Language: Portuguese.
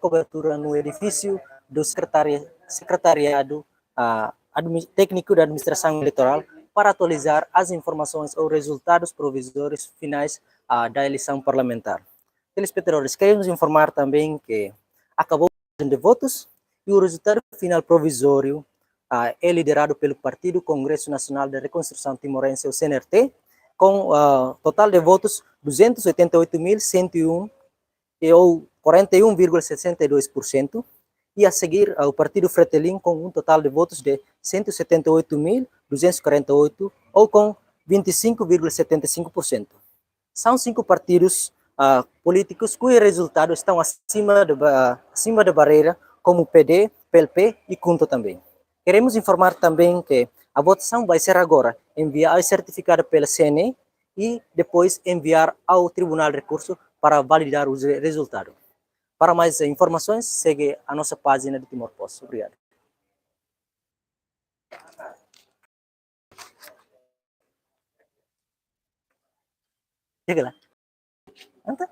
cobertura no edifício do secretariado técnico da administração eleitoral para atualizar as informações ou resultados provisórios finais da eleição parlamentar. Telespectadores, queremos informar também que acabou a de votos e o resultado final provisório é liderado pelo Partido Congresso Nacional de Reconstrução Timorense, o CNRT, com total de votos 288.101 ou 41,62%, e a seguir o Partido Fretilin com um total de votos de 178.248 ou com 25,75%. São 5 partidos políticos cujos resultados estão acima da barreira, como o PD, PLP e CUNTO também. Queremos informar também que a votação vai ser agora enviada certificada pela CNE e depois enviar ao Tribunal de Recurso para validar os resultados. Para mais informações, segue a nossa página de Timor Posse. Obrigado. Chega lá. Anta?